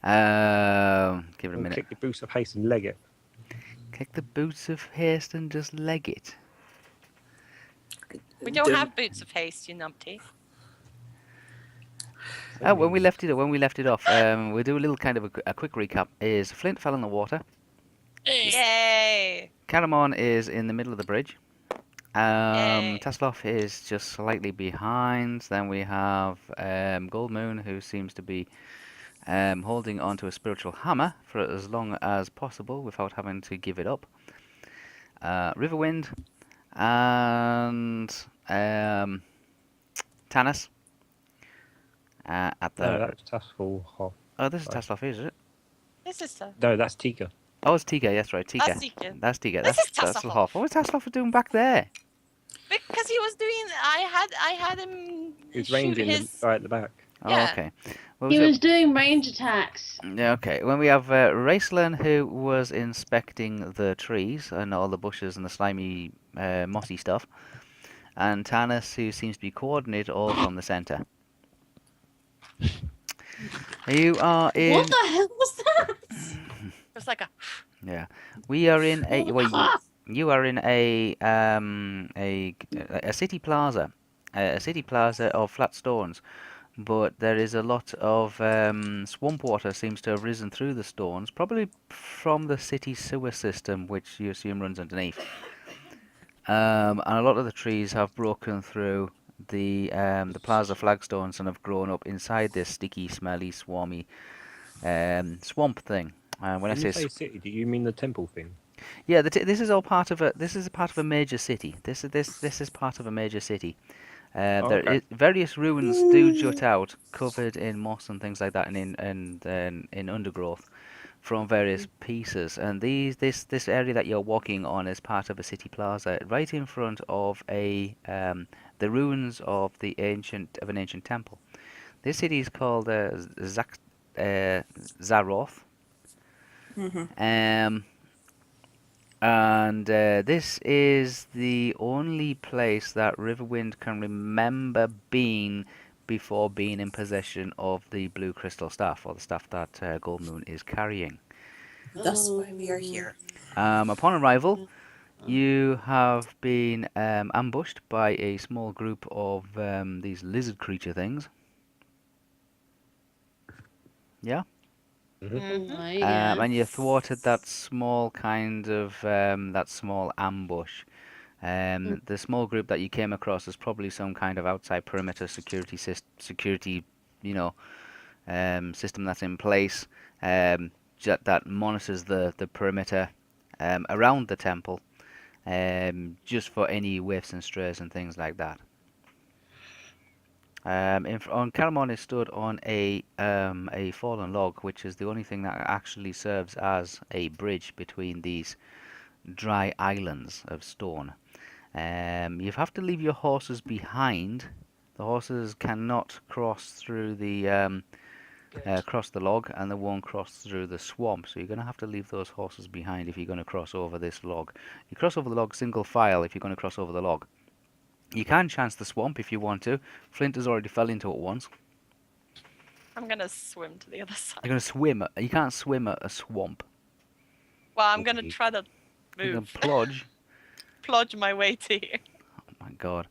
Give it a And minute. kick the boots of haste and leg it. Kick the boots of haste and just leg it. We don't have boots of haste, you numpty. Oh, when we left it off, we'll do a little kind of a quick recap. Is Flint fell in the water. Yay! Caramon is in the middle of the bridge. Yay. Tasloff is just slightly behind. Then we have Gold Moon, who seems to be holding onto a spiritual hammer for as long as possible without having to give it up. Riverwind and Tanis at the. No, that's Taskful Hop. Oh, this is Tasloff, is it? This is the... No, that's Tika. Oh, it's Tika. Yes, right, Tika. That's Tika. That's Tika. This is That's Tasloff. Tasloff. What was Tasloff doing back there? Because he was doing... I had him It's shoot ranging his... right at the back. Oh, Yeah. okay. What He it? was doing range attacks. Yeah, okay. When we have Raceland, who was inspecting the trees and all the bushes and the slimy, mossy stuff, and Tanis, who seems to be coordinated all from the centre. You are in. What the hell was that? It was like a... Yeah, we are in a. Well, Ah! you are in a city plaza, a city plaza of flat stones. But there is a lot of swamp water seems to have risen through the stones, probably from the city sewer system, which you assume runs underneath. And a lot of the trees have broken through the plaza flagstones and have grown up inside this sticky, smelly, swarmy swamp thing. When I say city, do you mean the temple thing? yeah, this is all part of a part of a major city. This is part of a major city. Various ruins do jut out, covered in moss and things like that, and in undergrowth from various pieces. And this area that you're walking on is part of a city plaza, right in front of the ruins of an ancient temple. This city is called Zaroth. Mm-hmm. And this is the only place that Riverwind can remember being before being in possession of the blue crystal staff, or the staff that Goldmoon is carrying. That's why we are here. Upon arrival, you have been ambushed by a small group of these lizard creature things. Yeah? Yeah. And you thwarted that small kind of that small ambush. The small group that you came across is probably some kind of outside perimeter security system that's in place that monitors the perimeter around the temple, just for any whiffs and strays and things like that. On Caramon is stood on a fallen log, which is the only thing that actually serves as a bridge between these dry islands of stone. You have to leave your horses behind. The horses cannot cross through the log, and they won't cross through the swamp. So you're going to have to leave those horses behind if you're going to cross over this log. You cross over the log single file if you're going to cross over the log. You can chance the swamp if you want to. Flint has already fell into it once. I'm gonna swim to the other side. You're going to swim. You can't swim at a swamp. Well, I'm gonna try to You're going move. to plodge. Plodge my way to here. Oh my god.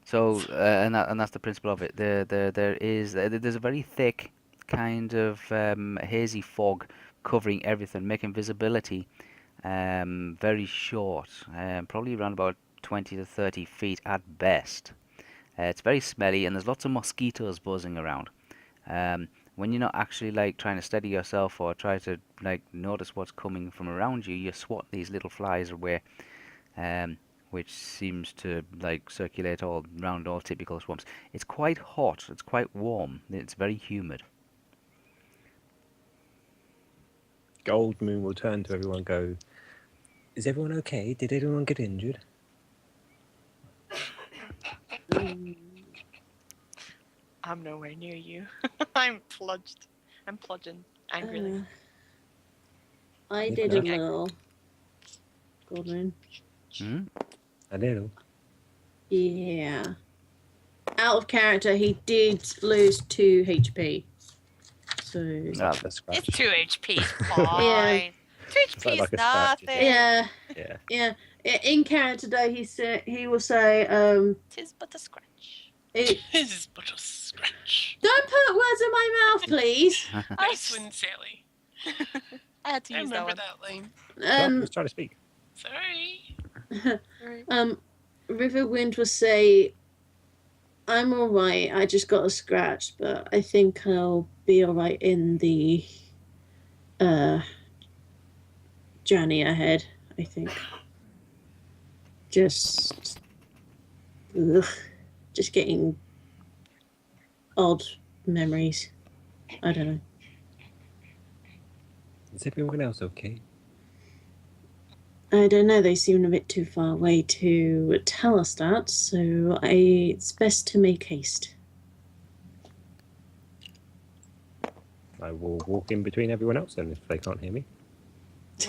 So that's the principle of it. There's a very thick kind of hazy fog covering everything, making visibility very short, probably around about 20 to 30 feet at best. It's very smelly, and there's lots of mosquitoes buzzing around. When you're not actually like trying to steady yourself or try to like notice what's coming from around you, you swat these little flies away, which seems to like circulate all around all typical swamps. It's quite hot. It's quite warm. It's very humid. Gold Moon will turn to everyone and go, "Is everyone okay? Did anyone get injured?" I'm nowhere near you. I'm plunged. I'm plunging angrily. I did a little. Golden. A little. Yeah. Out of character, he did lose 2 HP. So It's Ah, like a scratch. It's 2 HP. Fine. 2 It's HP like is a scratch, nothing. yeah, Yeah. yeah. In character though, he will say, Tis but a scratch. it, This is but a scratch. "Don't put words in my mouth, please." Nice one, Sally. I had to I use remember that that line. I was trying to speak. Sorry. one. Riverwind will say, "I'm all right. I just got a scratch, but I think I'll be all right in the journey ahead. I think just just getting odd memories. I don't know." Is everyone else okay? I don't know. They seem a bit too far away to tell us that, so it's best to make haste. I will walk in between everyone else then if they can't hear me.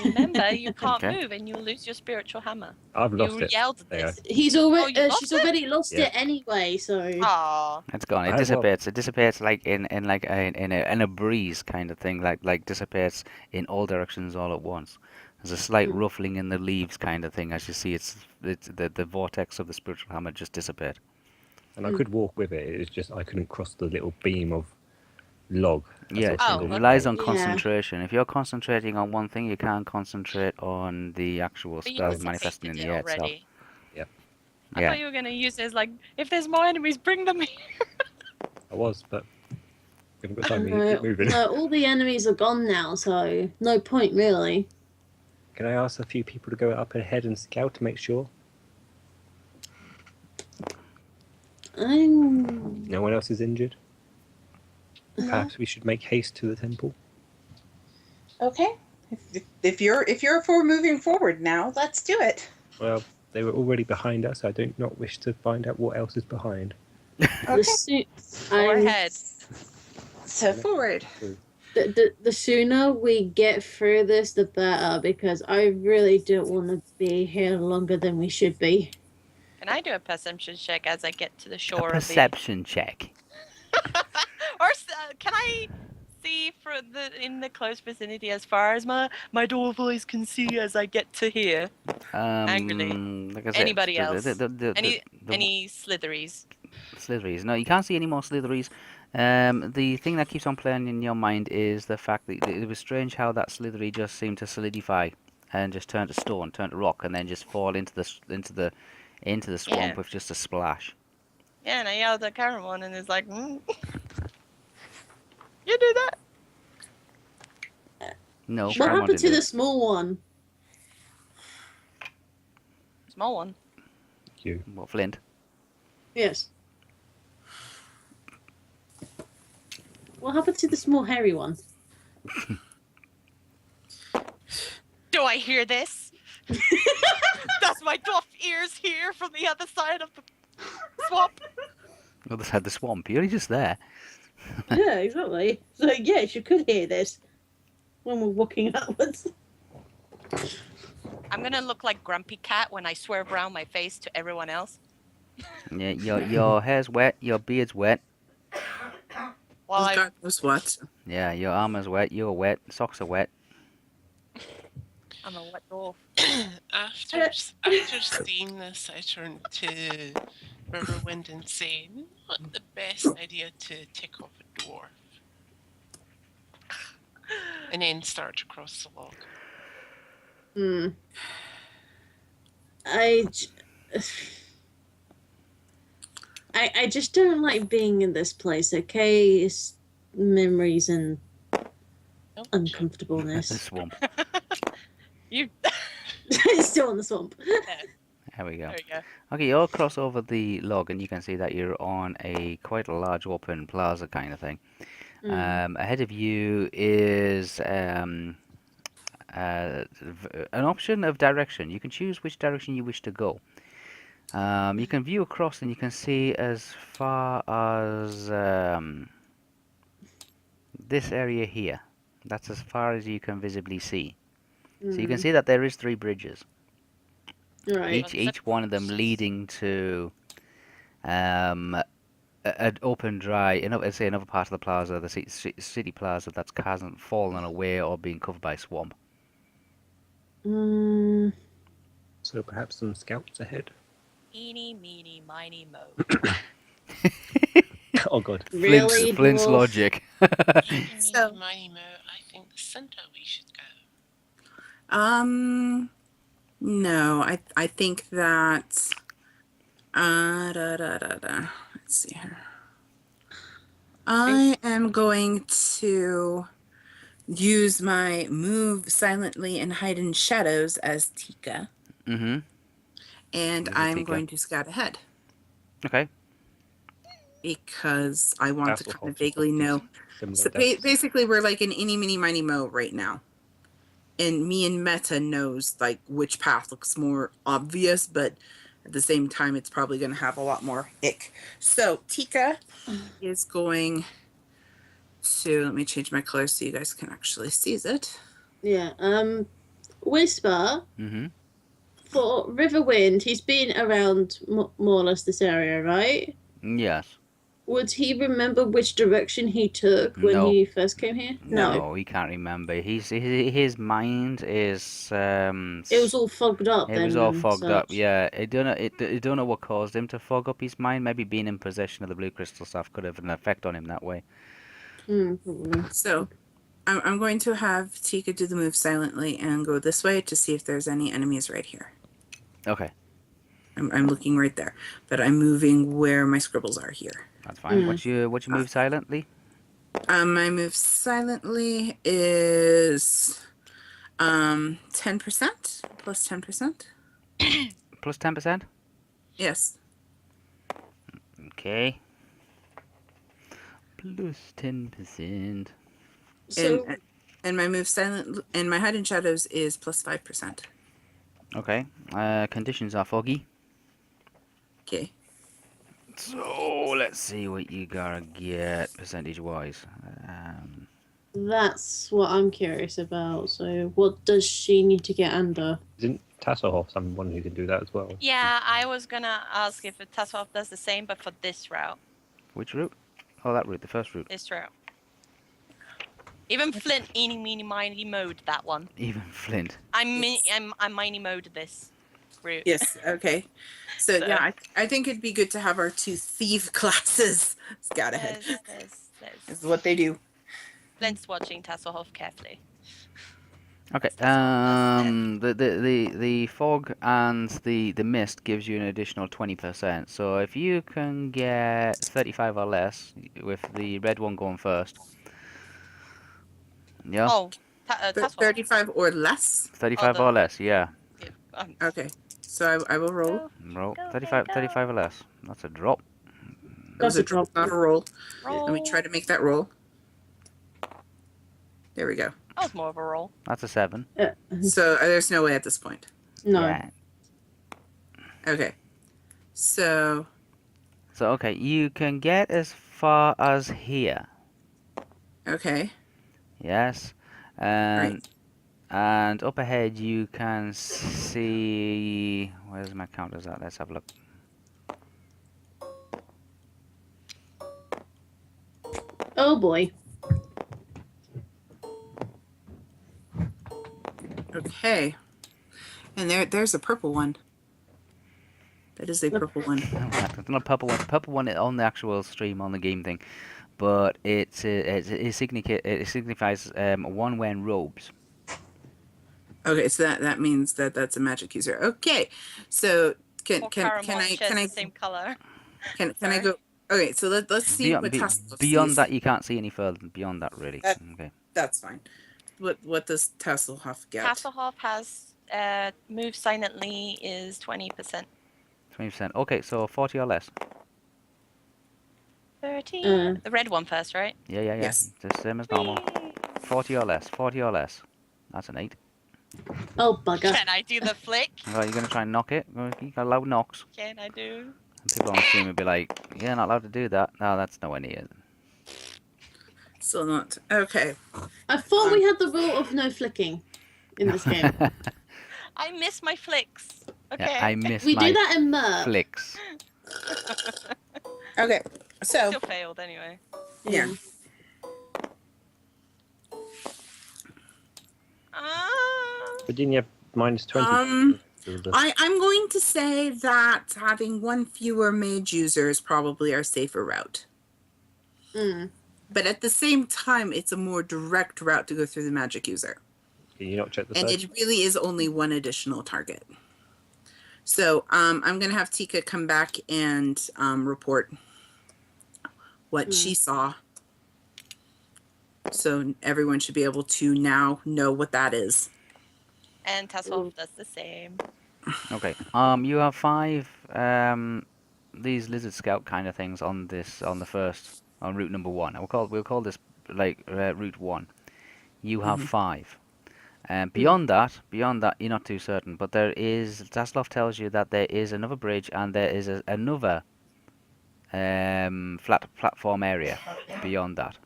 Remember, you can't Okay. move and you'll lose your spiritual hammer. I've lost You it. yelled There you this. He's already. you lost She's it? already lost Yeah. it anyway. So. Aww. It's gone. It Well- dissipates. It dissipates like in a breeze kind of thing. Like dissipates in all directions all at once. There's a slight ruffling in the leaves kind of thing as you see. It's the vortex of the spiritual hammer just dissipate. And I could walk with it. It's just I couldn't cross the little beam of log. That's Yeah, a it Oh, single relies point. on Yeah. concentration. If you're concentrating on one thing, you can't concentrate on the actual But you spell manifesting in dissipated the it air itself. already. Yeah. I Yeah. thought you were going to use it as like, if there's more enemies, bring them here. I was, but we haven't got time to keep moving. No, all the enemies are gone now, so no point really. Can I ask a few people to go up ahead and scout to make sure I'm. no one else is injured? Perhaps we should make haste to the temple. Okay. If you're for moving forward now, let's do it. Well, they were already behind us. I do not wish to find out what else is behind. Okay. Or I'm- head. So forward. The sooner we get through this, the better, because I really don't want to be here longer than we should be. Can I do a perception check as I get to the shore A perception check. of the... Or can I see in the close vicinity as far as my dwarf eyes can see as I get to here? Angrily. Like I said, Anybody else? the Any slitheries? slitheries. No, you can't see any more slitheries. The thing that keeps on playing in your mind is the fact that it was strange how that slithery just seemed to solidify and just turn to stone, turn to rock, and then just fall into the swamp Yeah. with just a splash. Yeah, and I yelled at Caramon and it's like, You do that? No, What Paramount happened to didn't do the it. small one? Small one. You. What, Flint? Yes. What happened to the small hairy one? Do I hear this? Does my dwarf ears hear from the other side of the swamp? Other side of the swamp. You're only just there. Yeah, exactly. So yes, you could hear this when we're walking outwards. I'm gonna look like Grumpy Cat when I swerve around my face to everyone else. Yeah, your hair's wet, your beard's wet. While Oh, I God knows what. Yeah, your armor's wet, you're wet, socks are wet. I'm a wet dwarf. After seeing this, I turned to Riverwind and say, "Not the best idea to tick off a dwarf." And then start to cross the log. I just don't like being in this place, okay? It's memories and Nope. The uncomfortableness. swamp. You. It's still in the swamp. There we go. There you go. Okay, you all cross over the log and you can see that you're on quite a large open plaza kind of thing. Ahead of you is an option of direction. You can choose which direction you wish to go. You can view across and you can see as far as this area here. That's as far as you can visibly see. So you can see that there is 3 bridges. Right. Each one of them leading to an open dry, say another part of the plaza, the city plaza that hasn't fallen away or been covered by swamp. Mm, So perhaps some scouts ahead. Eeny, meeny, miny, mo. Oh god. really, Flint's dwarf? logic. So, Mighty Mo, I think the center we should go. No, I think that let's see here. I am going to use my move silently and hide in shadows as Tika, Mm-hmm. and Use a I'm Tika. going to scout ahead Okay. because I want to Hasselhoff kind of just vaguely got know. similar So deaths. basically, we're like in eeny, meeny, miny, mo right now. And me and Meta knows like which path looks more obvious, but at the same time, it's probably going to have a lot more ick. So Tika is going to, let me change my color so you guys can actually see it. Yeah. Wispa, Mm-hmm. for Riverwind, he's been around more or less this area, right? Yes. Would he remember which direction he took when No. he first came here? No, he can't remember. His mind is It was all fogged up it then. was all and fogged up. such. Yeah, I don't know what caused him to fog up his mind. Maybe being in possession of the blue crystal stuff could have an effect on him that way. Probably. So I'm going to have Tika do the move silently and go this way to see if there's any enemies right here. Okay, I'm looking right there, but I'm moving where my scribbles are here. that's fine. Mm. What you move silently? My move silently is 10% plus 10%. Plus 10%. Yes. Okay. Plus 10%. So And my move silent and my hide in shadows is plus 5%. Okay. Conditions are foggy. Okay. So let's see what you gotta get percentage-wise. that's what I'm curious about. So what does she need to get under? Isn't Tasselhoff someone who can do that as well? Yeah, I was gonna ask if Tassoff does the same, but for this route. Which route? Oh, that route, the first route. This route. Even Flint, eeny, meeny, miny, mode that one. Even Flint. I'm Yes. miny mode this route. Yes. Okay. So So- yeah, I think it'd be good to have our two thief classes scout ahead. There's This is what they do. Flint's watching Tasselhoff carefully. Okay. The fog and the mist gives you an additional 20%. So if you can get 35 or less, with the red one going first. Yeah. Oh, Tasselhoff. 35 or less. 35 the- or less. Yeah. Okay. So I will roll. Roll. Go, 35 go. 35 or less. That's a drop. That's a drop, not a roll. Let me Roll. try to make that roll. There we go. That was more of a roll. That's a 7. So there's no way at this point. No. Yeah. Okay. So So okay, you can get as far as here. okay. Yes. And up ahead you can see, where's my counters at? Let's have a look. Oh boy. Okay. And there's a purple one. That is a purple one. It's not a purple one. It's a purple one on the actual stream, on the game thing, but it signifies one wearing robes. Okay, so that means that that's a magic user. Okay. So can Or I the same color. can I go? Okay, so let's see what Tasselhoff Beyond sees. that, you can't see any further beyond that, really. That- Okay. That's fine. What does Tasselhoff get? Tasselhoff has move silently is 20%. 20%. Okay, so 40 or less. 30. Uh. The red one first, right? Yeah. Yes. Just same as normal. 40 or less. 40 or less. That's an 8. Oh bugger. Can I do the flick? Oh, you're gonna try and knock it? You got loud knocks. Can I do? And people on stream will be like, "You're not allowed to do that." No, that's nowhere near it. Still not. Okay. I thought we had the rule of no flicking in this game. I miss my flicks. Okay. Yeah, I miss We my do that in Merc. flicks. Okay. So Still failed anyway. yeah. But didn't you have -20? I'm going to say that having one fewer mage user is probably our safer route. Mm. But at the same time, it's a more direct route to go through the magic user. Can you not check the And first? it really is only one additional target. So I'm going to have Tika come back and report what she saw. So everyone should be able to now know what that is. And Tasselhoff does the same. Okay. You have 5 these lizard scout kind of things on route number 1. We'll call this like route 1. You have 5. And beyond that, you're not too certain. But there is Zaslov tells you that there is another bridge and there is another flat platform area beyond that.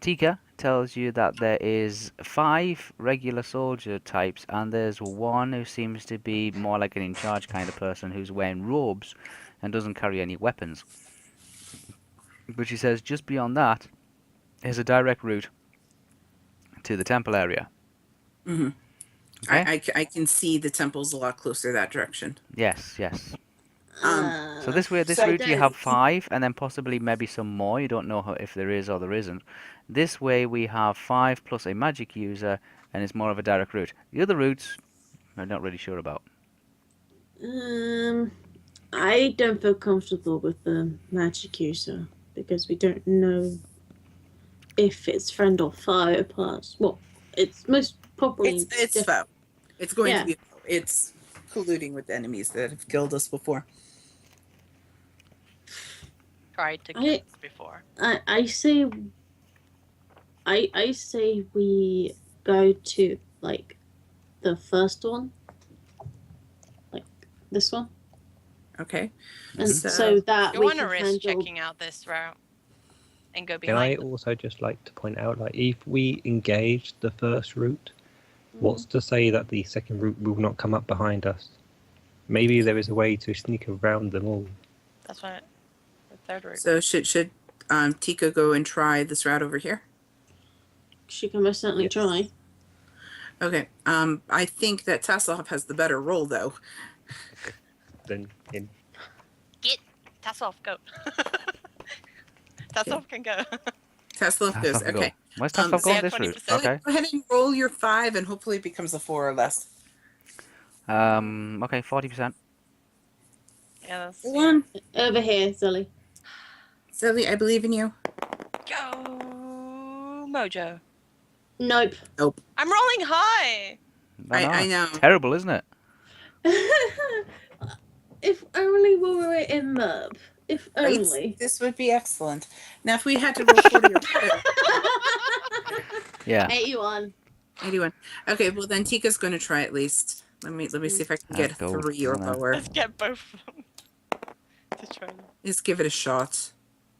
Tika tells you that there is 5 regular soldier types and there's one who seems to be more like an in charge kind of person who's wearing robes and doesn't carry any weapons. But she says just beyond that is a direct route to the temple area. Mm-hmm. Okay? I can see the temples a lot closer that direction. Yes. So this So route you then- have 5 and then possibly maybe some more. You don't know if there is or there isn't. This way we have 5 plus a magic user and it's more of a direct route. The other routes I'm not really sure about. I don't feel comfortable with the magic user because we don't know if it's friend or foe. Plus, well, it's most probably It's foe. It's going Yeah. to be foe. It's colluding with enemies that have killed us before. Tried to kill us before. I say we go to like the first one, like this one, Okay. and So- so that You we want to can risk handle. checking out this route and go Can I behind. also just like to point out, like, if we engage the first route, what's to say that the second route will not come up behind us? Maybe there is a way to sneak around them all. That's what the third route. So should Tika go and try this route over here? She can most certainly Yes. try. Okay. I think that Tasselhoff has the better roll though. Then in. Tasselhoff, go. Tasselhoff can go. Tasselhoff goes. Tasselhoff can go. Okay. Where's Tasselhoff so going this route? 20%. Okay. Go ahead and roll your 5 and hopefully it becomes a 4 or less. Okay, 40%. Yeah, that's One. Over here, Zully. Zoe, I believe in you. Go, Mojo. Nope. I'm rolling high. I know. Terrible, isn't it? If only we were in Merb. If Right? only. This would be excellent. Now, if we had to roll 40 or better, Yeah. 81. 81. Okay, well then Tika's going to try at least. Let me see if I can get Gold. 3 or Come on. lower. Let's get both of them to try. Just give it a shot.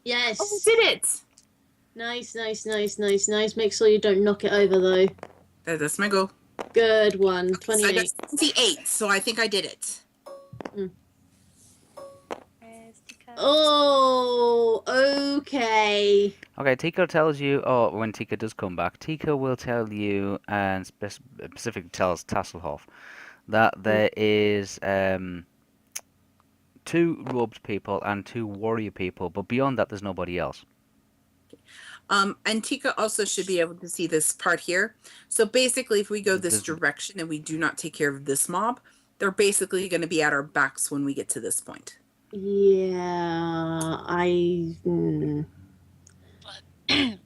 Yes. Oh, did it! Nice. Make sure you don't knock it over though. That's my goal. Good one. So I got 28. 28, so I think I did it. Oh, okay. Okay, Tika tells you, or when Tika does come back, Tika will tell you, and specifically tells Tasselhoff, that there is 2 robed people and 2 warrior people, but beyond that, there's nobody else. And Tika also should be able to see this part here. So basically, if we go this This- direction and we do not take care of this mob, they're basically going to be at our backs when we get to this point. Yeah,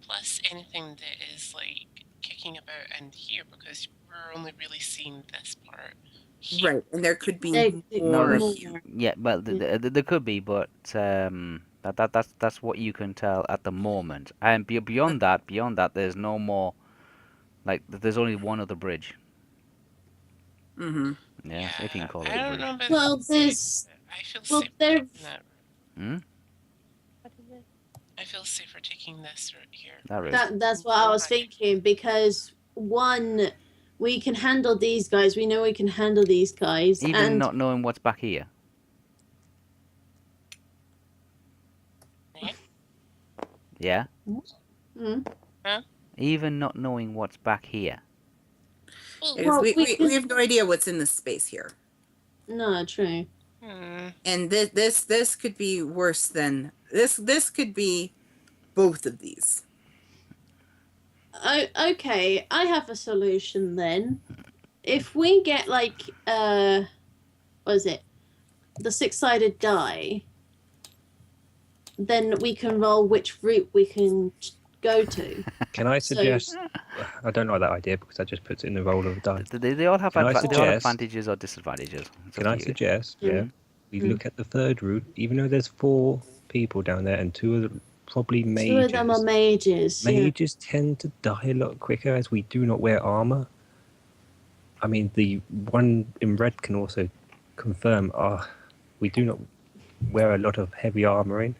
Plus anything that is like kicking about and here because we're only really seeing this part. Here. Right, and there could be No, more that's- here. Yeah, well, there could be, but that's what you can tell at the moment. And beyond that, there's no more. Like, there's only one other bridge. Mm-hmm. Yes, if you can call it I a don't bridge. know about Well, safe, there's- but I feel well, safe there- taking that. Hmm? I feel safer taking this route here. That route. that's what I was thinking because one, we can handle these guys. We know we can handle these guys, Even and not knowing what's back here. Yeah? Mm. Even not knowing what's back here. Because Well, we have no idea what's in this space here. No, true. And this could be worse than this could be both of these. Oh, okay. I have a solution then. If we get like what is it? The 6-sided die, then we can roll which route we can go to. Can I So- suggest? I don't like that idea because that just puts it in the role of the die. They all have Can I they all have suggest- advantages or disadvantages. It's Can up I to you. suggest? Mm. Yeah, we Mm. look at the third route, even though there's 4 people down there and 2 of them probably mages. 2 of them are mages. Yeah. Mages tend to die a lot quicker as we do not wear armor. I mean, the one in red can also confirm, we do not wear a lot of heavy armoring.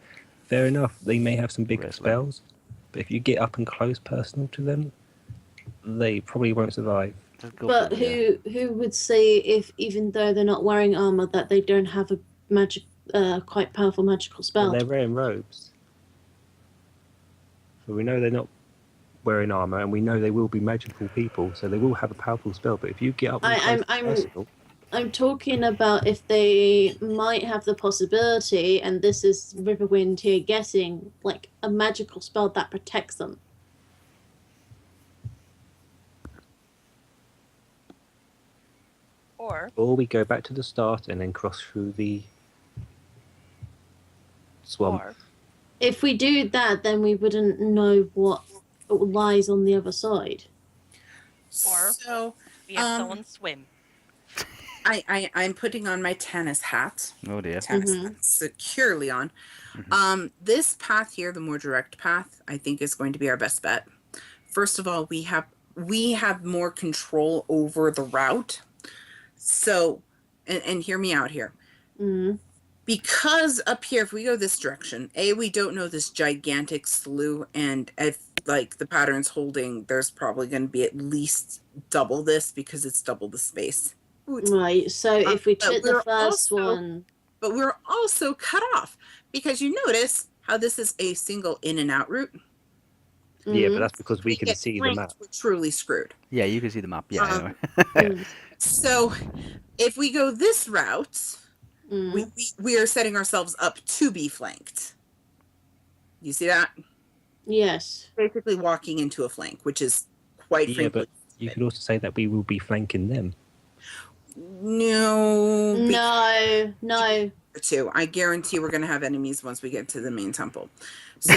Fair enough, they may have some big Wrestling. spells, but if you get up and close personal to them, they probably won't survive. Just go But for it, yeah. who would say if even though they're not wearing armor that they don't have a quite powerful magical Well, spell? they're wearing robes. So we know they're not wearing armor, and we know they will be magical people, so they will have a powerful spell. But if you get up and close personal, I'm talking about if they might have the possibility, and this is Riverwind here guessing, like a magical spell that protects them. or we go back to the start and then cross through the swamp. If we do that, then we wouldn't know what lies on the other side. Or- So We have someone swim. I'm putting on my tennis hat. Oh dear. Tennis Mhm. hat securely on. Mhm. This path here, the more direct path, I think is going to be our best bet. First of all, we have more control over the route. So, and hear me out here. Mm. Because up here, if we go this direction, we don't know this gigantic slough, and if like the pattern's holding, there's probably going to be at least double this because it's double the space. Ooh, it's- Right, so if we but took the we're first also- one... But we're also cut off because you notice how this is a single in and out route. Yeah, but Mhm. that's because we can get see the flanked, map. We're truly screwed. Yeah, you can see the map. Yeah. Um, anyway. So if we go this route, Mm. we are setting ourselves up to be flanked. You see that? Yes. Basically walking into a flank, which is quite Yeah, frankly. but you could also say that we will be flanking them. No. No. Two. I guarantee we're going to have enemies once we get to the main temple. So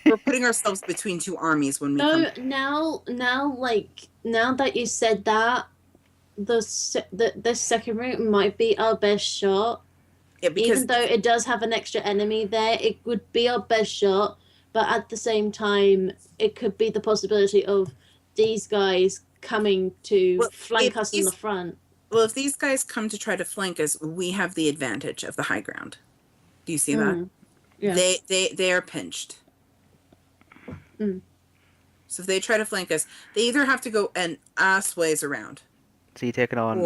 we're putting ourselves between 2 armies when we No, come. now that you said that, the second route might be our best shot. Yeah, because Even though it does have an extra enemy there, it would be our best shot. But at the same time, it could be the possibility of these guys coming to Well, flank if us in the these- front. well, if these guys come to try to flank us, we have the advantage of the high ground. Do you see that? Mm. Yeah. They are pinched. Mm. So if they try to flank us, they either have to go an ass ways around, So you take it on.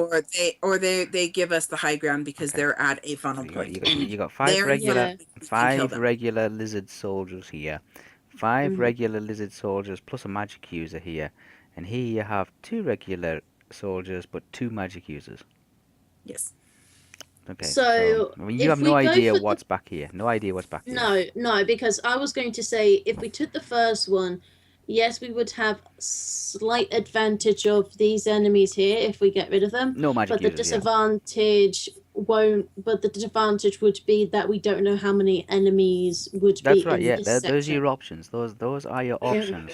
or they give us the high ground because Okay. they're at a So funnel you point. got 5 They're regular Yeah. we can kill them. lizard soldiers here, 5 Mhm. regular lizard soldiers plus a magic user here, and here you have 2 regular soldiers but 2 magic users. Yes. Okay. So, I mean, you if have no we go idea for the- what's back here. No idea what's back here. No, because I was going to say if we took the first one, yes, we would have slight advantage of these enemies here if we get rid of them. No magic But the users. Yeah. disadvantage won't. But the disadvantage would be that we don't know how many enemies would That's be right. in Yeah, this those are section. your options. Those are your Yeah. options.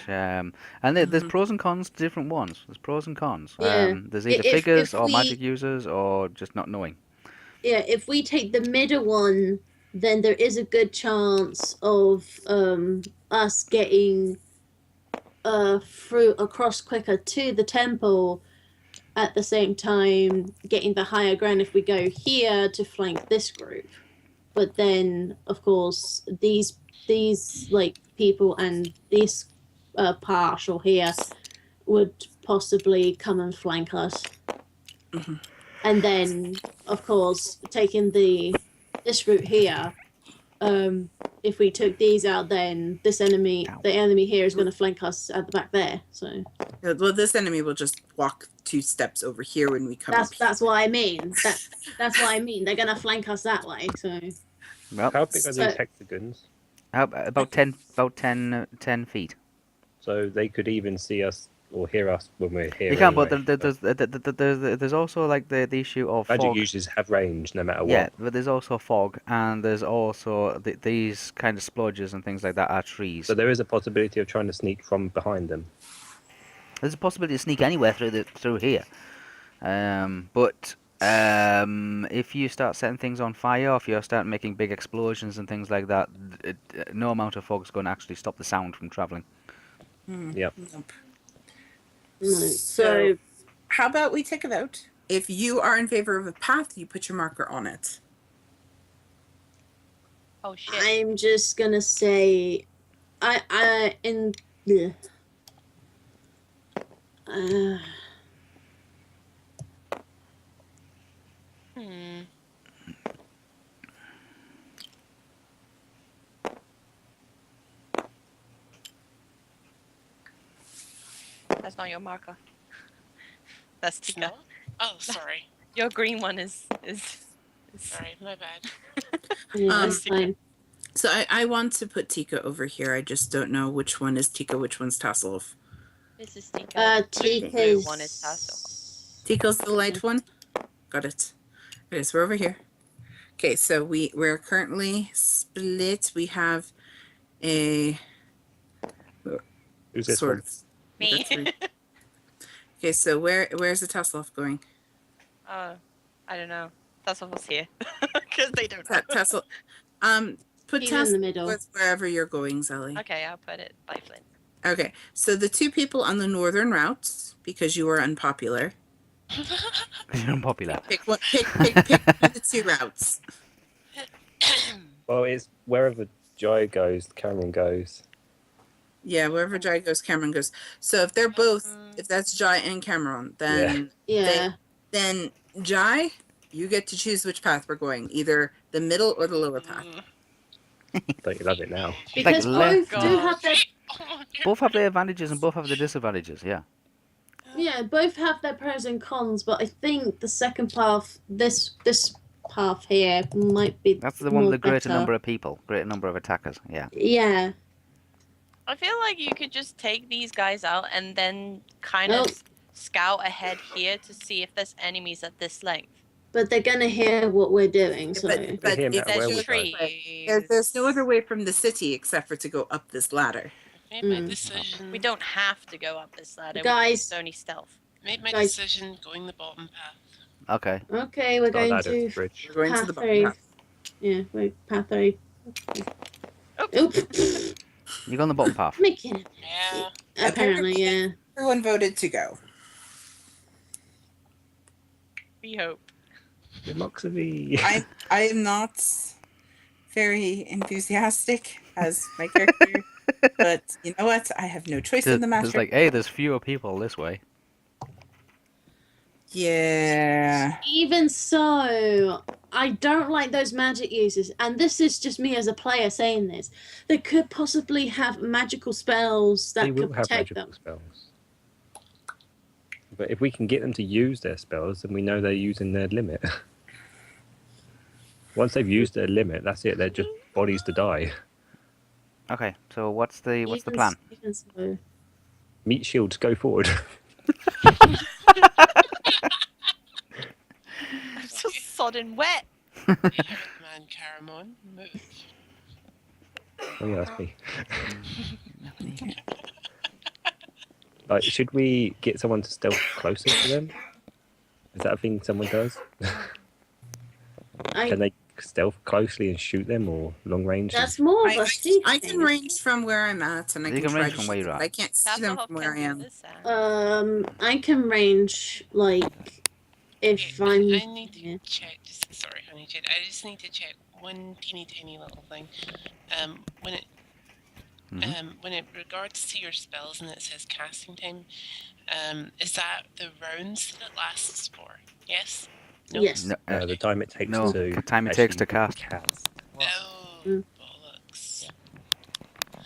And there's Mhm. pros and cons to different ones. There's pros and cons. Yeah. There's either If figures or we- magic users or just not knowing. Yeah, if we take the middle one, then there is a good chance of us getting through across quicker to the temple. At the same time, getting the higher ground if we go here to flank this group. But then, of course, these like people and this partial here would possibly come and flank us. Mhm. And then, of course, taking this route here, if we took these out, then the enemy here is going to flank us at the back there. So Well, this enemy will just walk 2 steps over here when we come up. that's what I mean. That's what I mean. They're going to flank us that way. So Well, How big are So- these hexagons? about 10 feet. So they could even see us or hear us when we're here. You can, anyway. but there's also like the issue of Magic fog. users have range no matter Yeah, what. but there's also fog, and there's also these kind of splodges and things like that are trees. So there is a possibility of trying to sneak from behind them. There's a possibility to sneak anywhere through here. But if you start setting things on fire, or if you start making big explosions and things like that, no amount of fog's going to actually stop the sound from traveling. Yep. Nope. no. So How about we take a vote? If you are in favor of a path, you put your marker on it. Oh shit. I'm just gonna say, yeah. Hmm. That's not your marker. That's It's Tika. not? Oh, sorry. Your green one is Sorry, my bad. Yeah, that's fine. So I want to put Tika over here. I just don't know which one is Tika, which one's Tasselhoff. This is Tika. The blue one is Tasso. Tika's the light one? Got it. Okay, so we're over here. Okay, so we're currently split. We have a Who's this sort one? of Me. Okay, so where's the Tasselhoff going? I don't know. Tasso was here. Because they don't know. Tassel. Put He's in the middle. Tasselhoff wherever you're going, Zelly. Okay, I'll put it by Flint. Okay, so the 2 people on the northern route, because you are unpopular. You're unpopular. Pick one of the 2 routes. Well, it's wherever Jai goes, Cameron goes. Yeah, wherever Jai goes, Cameron goes. So if they're both, if that's Jai and Cameron, then Yeah. then Jai, you get to choose which path we're going, either the middle or the lower path. Don't you love it now? Because Like both do have their Both have their advantages and both have their disadvantages. Yeah. both have their pros and cons, but I think the second path, this path here, might be That's the one with the greater better. number of people, greater number of attackers. Yeah. Yeah. I feel like you could just take these guys out and then kind Oh. of scout ahead here to see if there's enemies at this length. But they're gonna hear what we're doing, so But hear if that well There's with there's, trees. there's no other way from the city except for to go up this ladder. Made my Mm. decision. We don't have to go up this ladder. Guys. It's only stealth. Made my Guys. decision going the bottom path. Okay. okay, we're Not going ladder, to bridge. We're going to the path bottom 3. path. Yeah, we're path 3. Oops. Oop. You go on the bottom path. Making it. Yeah. Apparently, yeah. Everyone voted to go. We hope. Democracy. I am not very enthusiastic as my character, but you know what? I have no choice in the matter. There's like, hey, there's fewer people this way. Yeah. Even so, I don't like those magic users, and this is just me as a player saying this. They could possibly have magical spells that They could will have protect magical them. spells. But if we can get them to use their spells, then we know they're using their limit. Once they've used their limit, that's it. They're just bodies to die. Okay. So what's the Even plan? even so. Meat shields, go forward. I'm so sodden wet. Man Caramon, move. Oh yeah, that's me. Like, should we get someone to stealth closer to them? Is that a thing someone does? Can they stealth closely and shoot them, or long range? That's more of a sneak I can thing. range from where I'm at, and I You can can try range to from where shoot you're them. at. I can't see them Tasselhoff from where I can am. do this, Sam. I can range like if Okay, I'm. I need to yeah. check. Sorry, honey, Jade. I just need to check one teeny tiny little thing. When it when it regards to your spells and it says casting time, is that the rounds that it lasts for? Yes. No? Yes. No, The time it takes no, to the time it takes to actually cast. Oh, Mm. bollocks.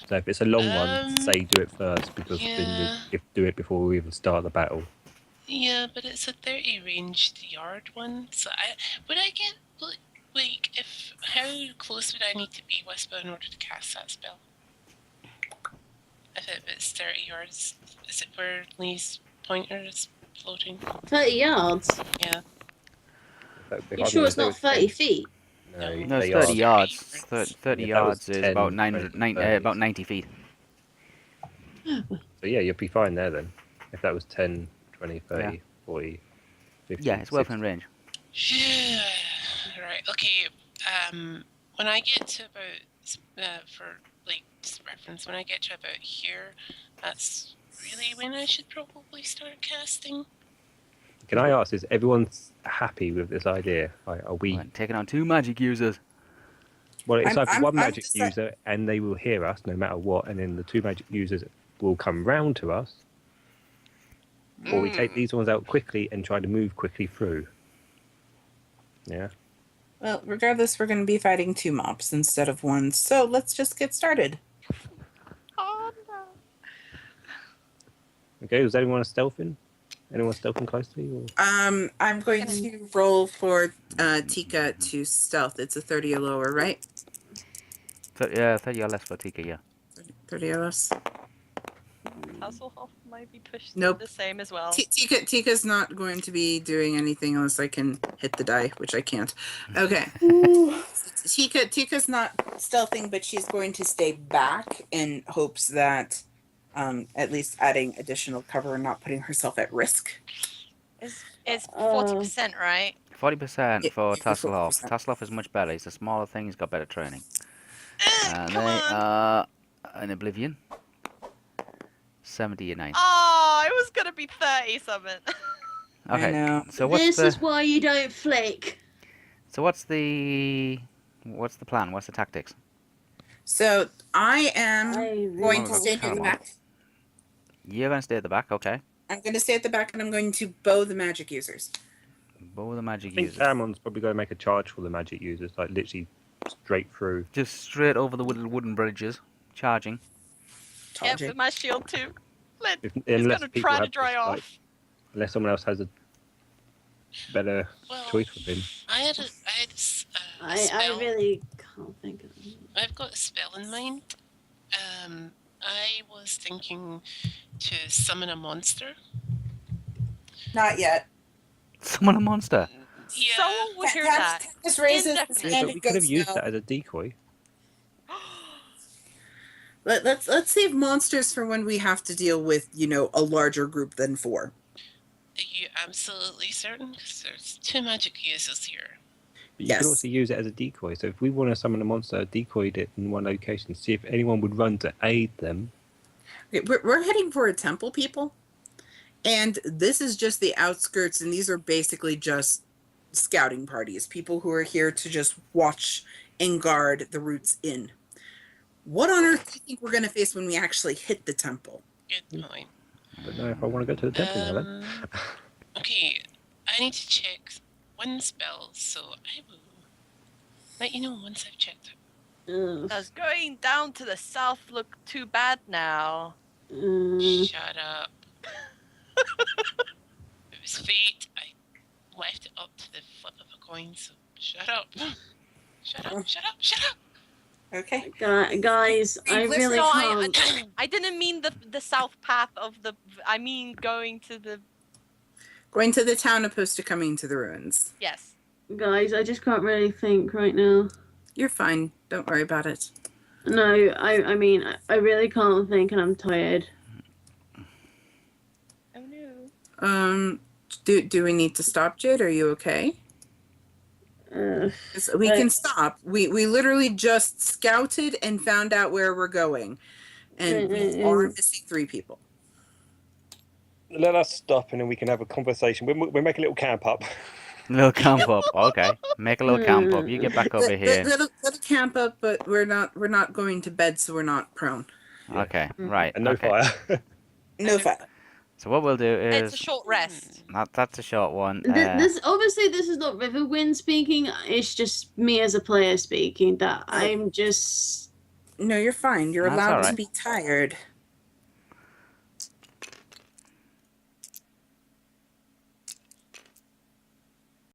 So if it's a long one, say do it first because then yeah. you do it before we even start the battle. Yeah, but it's a 30 ranged yard one, so would I get like if how close would I need to be Wispa in order to cast that spell? If it's 30 yards, is it where Lee's pointer is floating? 30 yards? Yeah. If You I'm sure gonna it's say not 30 feet? No, No, it's they 30 are. yards. 30 If that was yards is 10, about 20, 30. about 90 feet. So yeah, you'd be fine there then. If that was 10, 20, 30, Yeah. 40, 50, Yeah, it's well 60. within range. Right. Okay. When I get to about for like just reference, when I get to about here, that's really when I should probably start casting. Can I ask, is everyone happy with this idea? Like, are we? Right, taking on 2 magic users. Well, it's either one I'm magic user and they will hear us no matter what, and then the 2 magic users will come round to us, or we take these ones out quickly and try to move quickly through. Yeah. Well, regardless, we're going to be fighting 2 mobs instead of 1, so let's just get started. Oh no. Okay. Was anyone stealthing? Anyone stealthing close to me? Or? I'm going to roll for Tika to stealth. It's a 30 or lower, right? 30 or less for Tika, yeah. 30 or less. Hasselhoff might be pushed to Nope. the same as well. Tika's not going to be doing anything unless I can hit the die, which I can't. Okay. Tika's not stealthing, but she's going to stay back in hopes that at least adding additional cover and not putting herself at risk. It's 40%, right? 40% for Yeah, Tasselhoff. 40%. Tasselhoff is much better. He's a smaller thing. He's got better training. And Come they on. are in Oblivion. 79. Oh, it was gonna be 30 something. I Okay. know. So what's This the is why you don't flick. what's the plan? What's the tactics? So I am I really going to Oh, stay come near the on. back. You're gonna stay at the back, okay? I'm going to stay at the back and I'm going to bow the magic users. Bow the magic I think users. Amon's probably going to make a charge for the magic users, like literally straight through. Just straight over the wooden bridges, charging. Yeah, Target. with my shield too. He's Unless gonna people try to have dry this, like, off. unless someone else has a better Well, choice for him. I had a I spell. really can't think of it. I've got a spell in mind. I was thinking to summon a monster. Not yet. Summon a monster. Yeah. Someone would hear that. Just raises his Indefinitely. Yeah, hand but we and could have goes, used "No." that as a decoy. Let's save monsters for when we have to deal with, a larger group than 4. Are you absolutely certain? Because there's 2 magic users here. But you Yes. could also use it as a decoy. So if we want to summon a monster, decoyed it in one location, see if anyone would run to aid them. Okay, we're heading for a temple, people. And this is just the outskirts, and these are basically just scouting parties. People who are here to just watch and guard the routes in. What on earth do you think we're going to face when we actually hit the temple? Good point. But no, if I want to go to the temple now, then. Okay, I need to check one spell, so I will let you know once I've checked it. Ugh. Does going down to the south look too bad now? Shut up. It was fate. I left it up to the flip of a coin, so shut up. Shut up, shut up, shut up. Okay. Guys, I really No, can't. I didn't mean the south path of the. I mean going to the. Going to the town opposed to coming to the ruins. Yes. Guys, I just can't really think right now. You're fine. Don't worry about it. No, I mean, I really can't think and I'm tired. Oh no. Do we need to stop, Jade? Are you okay? 'Cause we can stop. We literally just scouted and found out where we're going. And we are missing 3 people. Let us stop and then we can have a conversation. We'll make a little camp up. Little camp up. Okay. Make a little camp up. You get back over here. Little camp up, but we're not going to bed, so we're not prone. Okay. Right. And no okay. fire. No fire. So what we'll do It's is a short rest. that's a short one. This obviously this is not Riverwind speaking. It's just me as a player speaking. That I'm just No, you're fine. You're That's all allowed to right. be tired.